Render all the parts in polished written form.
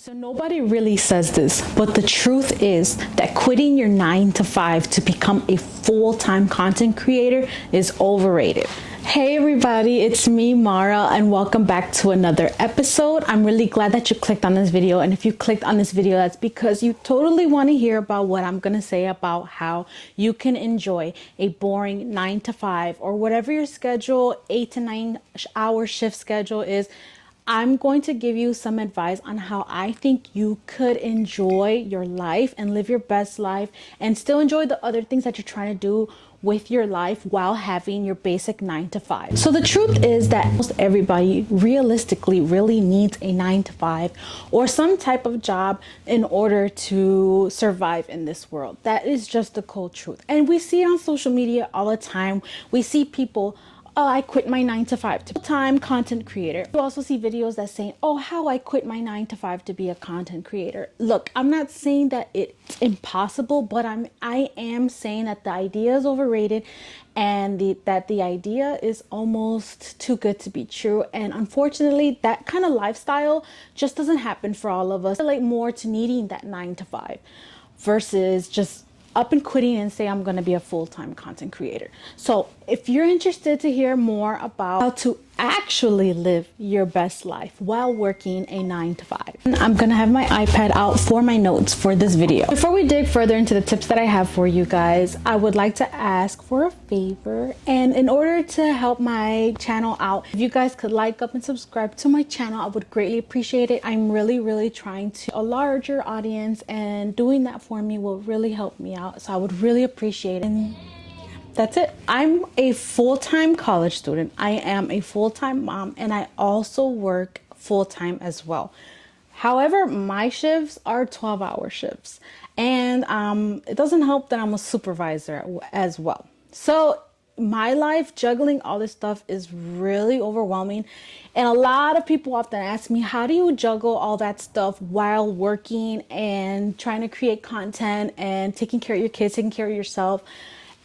So nobody really says this, but the truth is that quitting your 9 to 5 to become a full-time content creator is overrated. Hey everybody, it's me, Mara, and welcome back to another episode. I'm really glad that you clicked on this video, and if you clicked on this video, that's because you totally want to hear about what I'm going to say about how you can enjoy a boring 9 to 5 or whatever your schedule, 8 to 9 hour shift schedule is. I'm going to give you some advice on how I think you could enjoy your life and live your best life and still enjoy the other things that you're trying to do with your life while having your basic 9 to 5. So the truth is that almost everybody realistically really needs a 9 to 5 or some type of job in order to survive in this world. That is just the cold truth. And we see it on social media all the time. We see people, oh, I quit my 9 to 5 to full-time content creator. You also see videos that say, oh, how I quit my 9 to 5 to be a content creator. Look, I'm not saying that it's impossible, but I am saying that the idea is overrated and that the idea is almost too good to be true. And unfortunately, that kind of lifestyle just doesn't happen for all of us. I relate more to needing that 9 to 5 versus just up and quitting and say I'm going to be a full-time content creator. So if you're interested to hear more about how to actually live your best life while working a 9 to 5, I'm going to have my iPad out for my notes for this video. Before we dig further into the tips that I have for you guys, I would like to ask for a favor. And in order to help my channel out, if you guys could like up and subscribe to my channel, I would greatly appreciate it. I'm really trying to a larger audience, and doing that for me will really help me out. So I would really appreciate it. And that's it. I'm a full-time college student. I am a full-time mom, and I also work full-time as well. However, my shifts are 12-hour shifts, and it doesn't help that I'm a supervisor as well. So my life juggling all this stuff is really overwhelming, and a lot of people often ask me, how do you juggle all that stuff while working and trying to create content and taking care of your kids, taking care of yourself?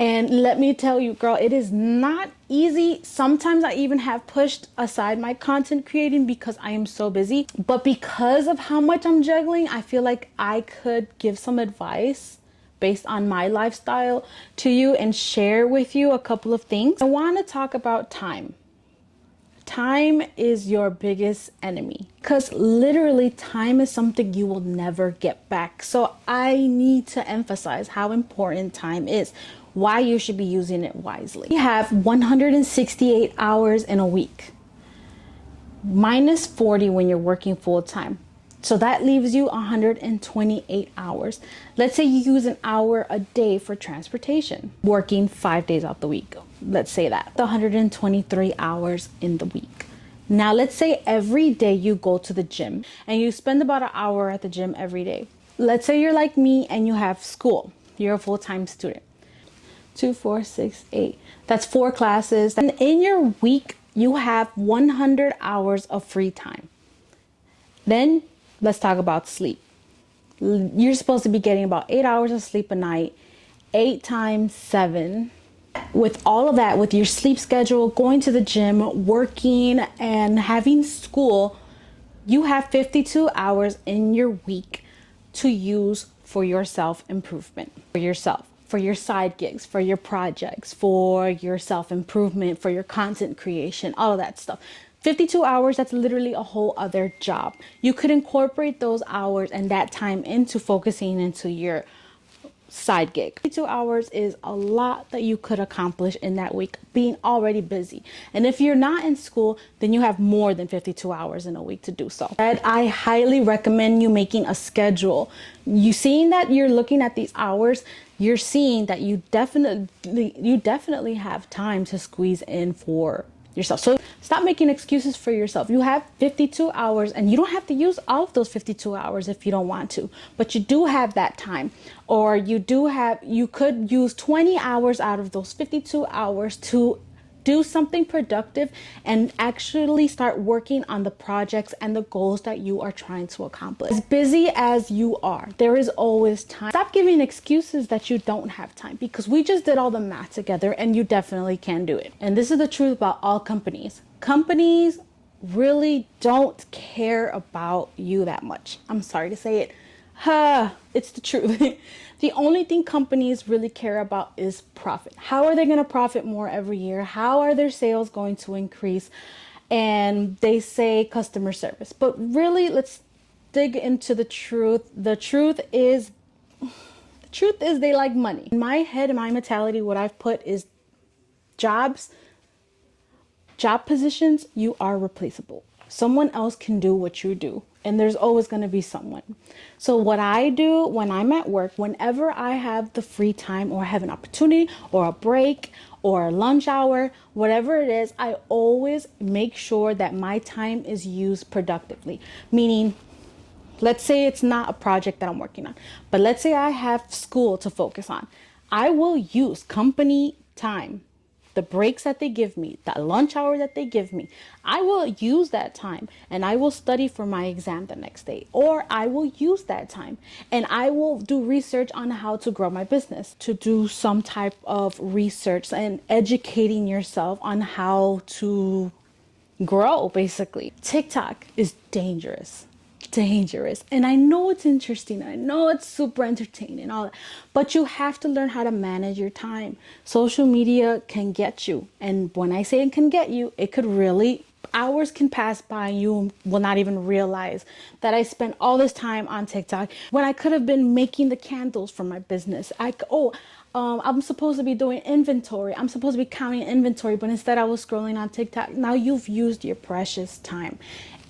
And let me tell you, girl, it is not easy. Sometimes I even have pushed aside my content creating because I am so busy. But because of how much I'm juggling, I feel like I could give some advice based on my lifestyle to you and share with you a couple of things. I want to talk about time. Time is your biggest enemy, because literally time is something you will never get back. So I need to emphasize how important time is, why you should be using it wisely. You have 168 hours in a week, minus 40 when you're working full time. So that leaves you 128 hours. Let's say you use an hour a day for transportation, working 5 days out the week. Let's say that. 123 hours in the week. Now let's say every day you go to the gym and you spend about an hour at the gym every day. Let's say you're like me and you have school. You're a full-time student. 2, 4, 6, 8. That's 4 classes. And in your week, you have 100 hours of free time. Then let's talk about sleep. You're supposed to be getting about 8 hours of sleep a night, 8 times 7. With all of that, with your sleep schedule, going to the gym, working, and having school, you have 52 hours in your week to use for your self-improvement, for yourself, for your side gigs, for your projects, for your self-improvement, for your content creation, all of that stuff. 52 hours, that's literally a whole other job. You could incorporate those hours and that time into focusing into your side gig. 52 hours is a lot that you could accomplish in that week, being already busy. And if you're not in school, then you have more than 52 hours in a week to do so. And I highly recommend you making a schedule. You seeing that you're looking at these hours, you're seeing that you definitely have time to squeeze in for yourself. So stop making excuses for yourself. You have 52 hours and you don't have to use all of those 52 hours if you don't want to, but you do have that time. Or you could use 20 hours out of those 52 hours to do something productive and actually start working on the projects and the goals that you are trying to accomplish. As busy as you are, there is always time. Stop giving excuses that you don't have time, because we just did all the math together and you definitely can do it. And this is the truth about all companies. Companies really don't care about you that much. I'm sorry to say it. It's the truth. The only thing companies really care about is profit. How are they going to profit more every year? How are their sales going to increase? And they say customer service. But really, let's dig into the truth. The truth is they like money. In my head, in my mentality, what I've put is jobs, job positions, you are replaceable. Someone else can do what you do, and there's always going to be someone. So what I do when I'm at work, whenever I have the free time or have an opportunity or a break or a lunch hour, whatever it is, I always make sure that my time is used productively. Meaning, let's say it's not a project that I'm working on, but let's say I have school to focus on. I will use company time, the breaks that they give me, the lunch hour that they give me. I will use that time and I will study for my exam the next day. Or I will use that time and I will do research on how to grow my business, to do some type of research and educating yourself on how to grow, basically. TikTok is dangerous, and I know it's interesting, I know it's super entertaining and all that, but you have to learn how to manage your time. Social media can get you, and when I say it can get you, it could really, hours can pass by and you will not even realize that I spent all this time on TikTok when I could have been making the candles for my business. I'm supposed to be doing inventory. I'm supposed to be counting inventory, but instead I was scrolling on TikTok. Now you've used your precious time.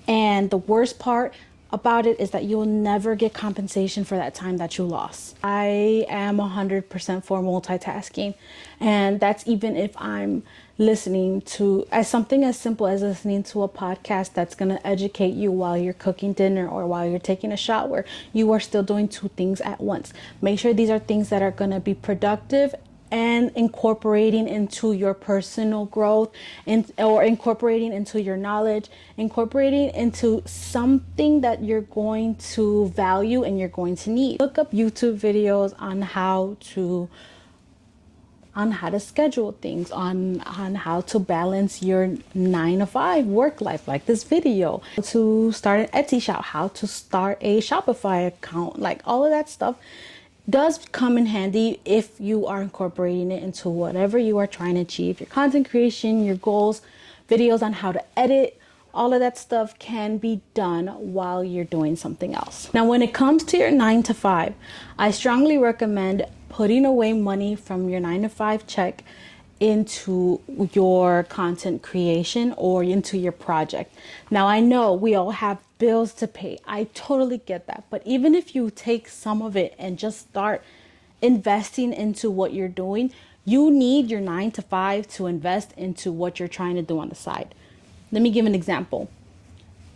And the worst part about it is that you will never get compensation for that time that you lost. I am 100% for multitasking. And that's even if I'm listening to as something as simple as listening to a podcast that's going to educate you while you're cooking dinner or while you're taking a shower. You are still doing two things at once. Make sure these are things that are going to be productive and incorporating into your personal growth or incorporating into your knowledge, incorporating into something that you're going to value and you're going to need. Look up YouTube videos on how to schedule things, on how to balance your 9 to 5 work life, like this video, to start an Etsy shop, how to start a Shopify account, like all of that stuff does come in handy if you are incorporating it into whatever you are trying to achieve. Your content creation, your goals, videos on how to edit, all of that stuff can be done while you're doing something else. Now, when it comes to your 9 to 5, I strongly recommend putting away money from your 9 to 5 check into your content creation or into your project. Now, I know we all have bills to pay. I totally get that. But even if you take some of it and just start investing into what you're doing, you need your 9 to 5 to invest into what you're trying to do on the side. Let me give an example.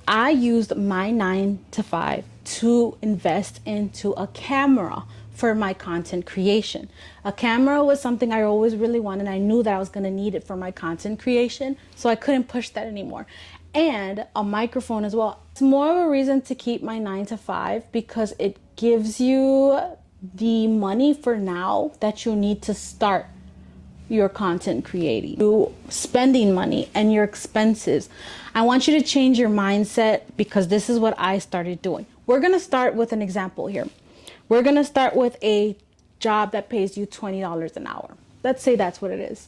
I used my 9 to 5 to invest into a camera for my content creation. A camera was something I always really wanted. I knew that I was going to need it for my content creation, so I couldn't push that anymore. And a microphone as well. It's more of a reason to keep my 9 to 5 because it gives you the money for now that you need to start your content creating, you spending money and your expenses. I want you to change your mindset because this is what I started doing. We're going to start with an example here. We're going to start with a job that pays you $20 an hour. Let's say that's what it is.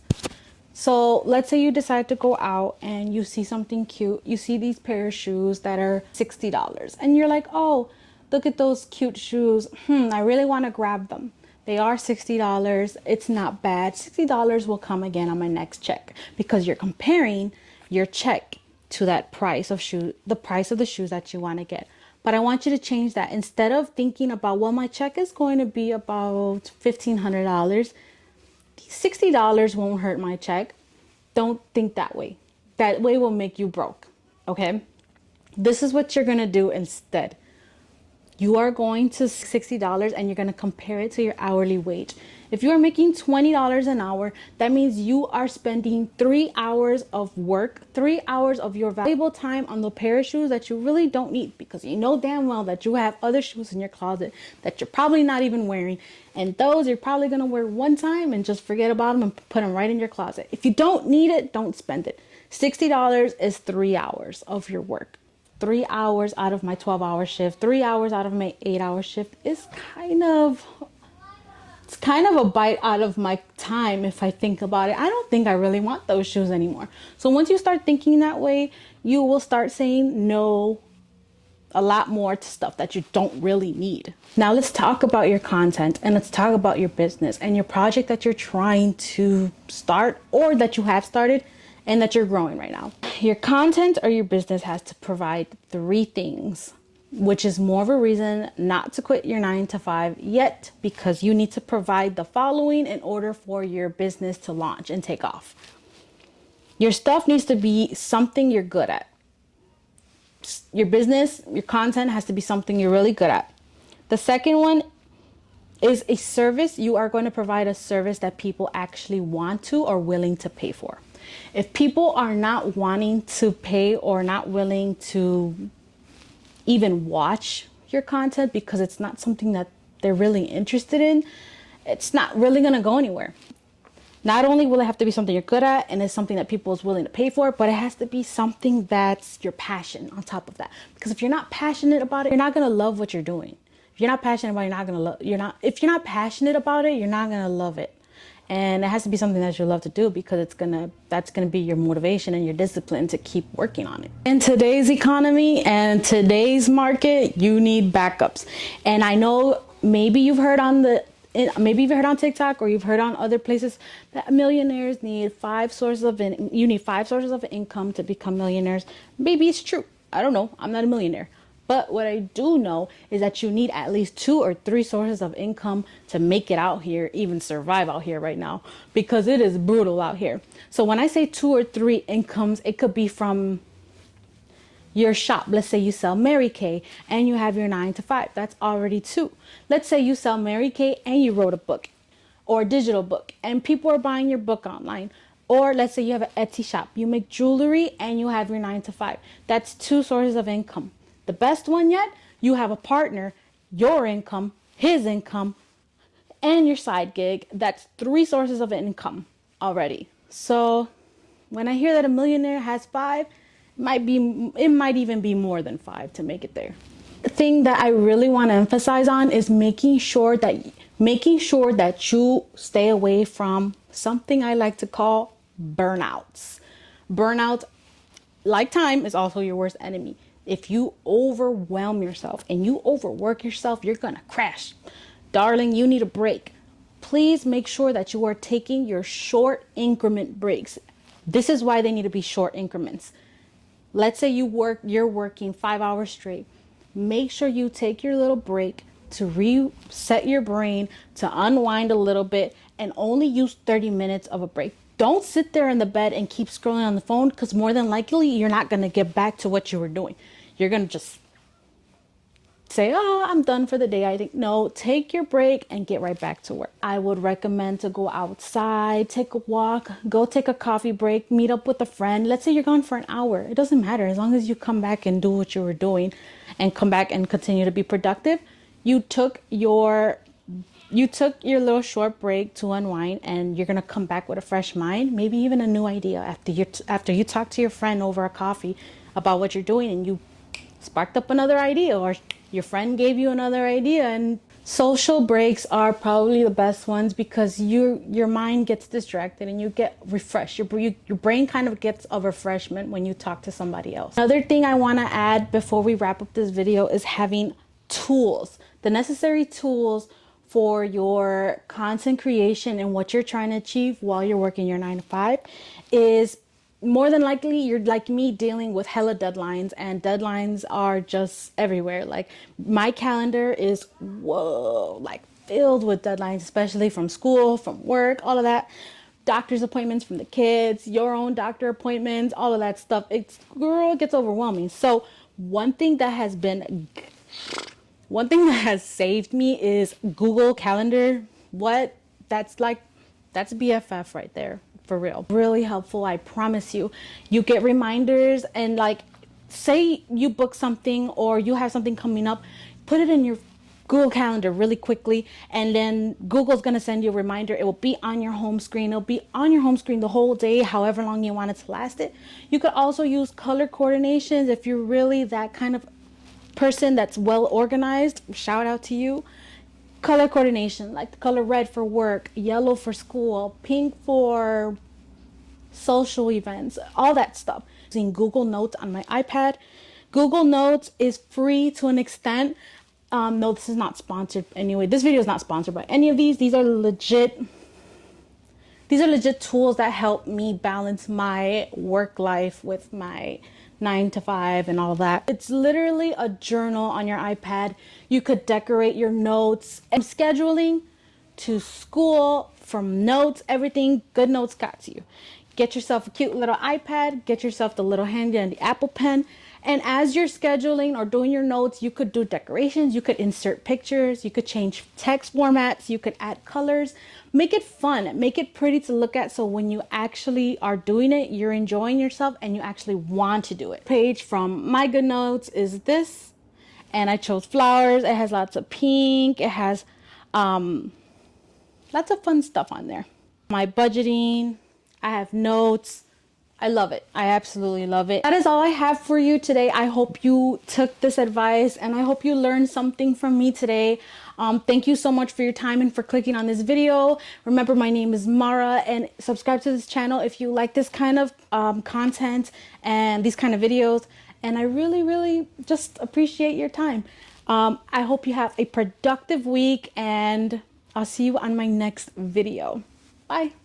So let's say you decide to go out and you see something cute. You see these pair of shoes that are $60 and you're like, oh, look at those cute shoes. I really want to grab them. They are $60. It's not bad. $60 will come again on my next check because you're comparing your check to that price of the price of the shoes that you want to get. But I want you to change that. Instead of thinking about, well, my check is going to be about $1,500. $60 won't hurt my check. Don't think that way. That way will make you broke. Okay? This is what you're going to do instead. You are going to $60 and you're going to compare it to your hourly wage. If you are making $20 an hour, that means you are spending 3 hours of work, 3 hours of your valuable time on the pair of shoes that you really don't need because you know damn well that you have other shoes in your closet that you're probably not even wearing. And those you're probably going to wear one time and just forget about them and put them right in your closet. If you don't need it, don't spend it. $60 is 3 hours of your work. 3 hours out of my 12-hour shift, 3 hours out of my 8-hour shift is it's kind of a bite out of my time if I think about it. I don't think I really want those shoes anymore. So once you start thinking that way, you will start saying no a lot more to stuff that you don't really need. Now let's talk about your content, and let's talk about your business and your project that you're trying to start or that you have started and that you're growing right now. Your content or your business has to provide 3 things, which is more of a reason not to quit your 9 to 5 yet, because you need to provide the following in order for your business to launch and take off. Your stuff needs to be something you're good at. Your business, your content has to be something you're really good at. The second one is a service. You are going to provide a service that people actually want to or willing to pay for. If people are not wanting to pay or not willing to even watch your content because it's not something that they're really interested in, it's not really going to go anywhere. Not only will it have to be something you're good at and it's something that people is willing to pay for, but it has to be something that's your passion on top of that. Because if you're not passionate about it, you're not going to love what you're doing. If you're not passionate about it, you're not going to love, if you're not passionate about it, you're not going to love it. And it has to be something that you love to do, because that's going to be your motivation and your discipline to keep working on it. In today's economy and today's market, you need backups. And I know maybe you've heard on TikTok or you've heard on other places that millionaires need 5 sources of income to become millionaires. Maybe it's true. I don't know. I'm not a millionaire. But what I do know is that you need at least 2 or 3 sources of income to make it out here, even survive out here right now, because it is brutal out here. So when I say 2 or 3 incomes, it could be from your shop. Let's say you sell Mary Kay and you have your 9 to 5. That's already 2. Let's say you sell Mary Kay and you wrote a book or a digital book and people are buying your book online. Or let's say you have an Etsy shop. You make jewelry and you have your 9 to 5. That's 2 sources of income. The best one yet, you have a partner, your income, his income, and your side gig. That's 3 sources of income already. So when I hear that a millionaire has 5, it might even be more than 5 to make it there. The thing that I really want to emphasize on is making sure that you stay away from something I like to call burnouts. Burnout, like time, is also your worst enemy. If you overwhelm yourself and you overwork yourself, you're gonna crash. Darling, you need a break. Please make sure that you are taking your short increment breaks. This is why they need to be short increments. Let's say you're working 5 hours straight. Make sure you take your little break to reset your brain, to unwind a little bit, and only use 30 minutes of a break. Don't sit there in the bed and keep scrolling on the phone, because more than likely you're not going to get back to what you were doing. You're going to just say, oh, I'm done for the day. I think no, take your break and get right back to work. I would recommend to go outside, take a walk, go take a coffee break, meet up with a friend. Let's say you're gone for an hour. It doesn't matter. As long as you come back and do what you were doing and come back and continue to be productive. You took your little short break to unwind, and you're going to come back with a fresh mind, maybe even a new idea after you talk to your friend over a coffee about what you're doing and you sparked up another idea, or your friend gave you another idea. And social breaks are probably the best ones, because your mind gets distracted and you get refreshed. Your brain kind of gets a refreshment when you talk to somebody else. Another thing I want to add before we wrap up this video is having tools, the necessary tools for your content creation and what you're trying to achieve while you're working your 9 to 5. Is more than likely you're like me, dealing with hella deadlines, and deadlines are just everywhere. Like my calendar is filled with deadlines, especially from school, from work, all of that. Doctor's appointments from the kids, your own doctor appointments, all of that stuff. It gets overwhelming. So one thing that has saved me is Google Calendar. That's BFF right there, for real. Really helpful, I promise you. You get reminders, and like say you book something or you have something coming up, put it in your Google Calendar really quickly, and then Google's gonna send you a reminder. It will be on your home screen. It'll be on your home screen the whole day, however long you want it to last it. You could also use color coordinations if you're really that kind of person that's well organized. Shout out to you. Color coordination, like the color red for work, yellow for school, pink for social events, all that stuff. Using Google Notes on my iPad. Google Notes is free to an extent. No, this is not sponsored. Anyway, this video is not sponsored by any of these. These are legit tools that help me balance my work life with my 9 to 5 and all that. It's literally a journal on your iPad. You could decorate your notes and scheduling to school, from notes, everything. Good Notes got you. Get yourself a cute little iPad, get yourself the little handy and the Apple Pen. And as you're scheduling or doing your notes, you could do decorations, you could insert pictures, you could change text formats, you could add colors. Make it fun, make it pretty to look at, so when you actually are doing it, you're enjoying yourself and you actually want to do it. Page from My Good Notes is this, and I chose flowers. It has lots of pink, it has lots of fun stuff on there. My budgeting, I have notes. I love it. I absolutely love it. That is all I have for you today. I hope you took this advice and I hope you learned something from me today. Thank you so much for your time and for clicking on this video. Remember, my name is Mara, and subscribe to this channel if you like this kind of content and these kind of videos. And I really, really just appreciate your time. I hope you have a productive week, and I'll see you on my next video. Bye.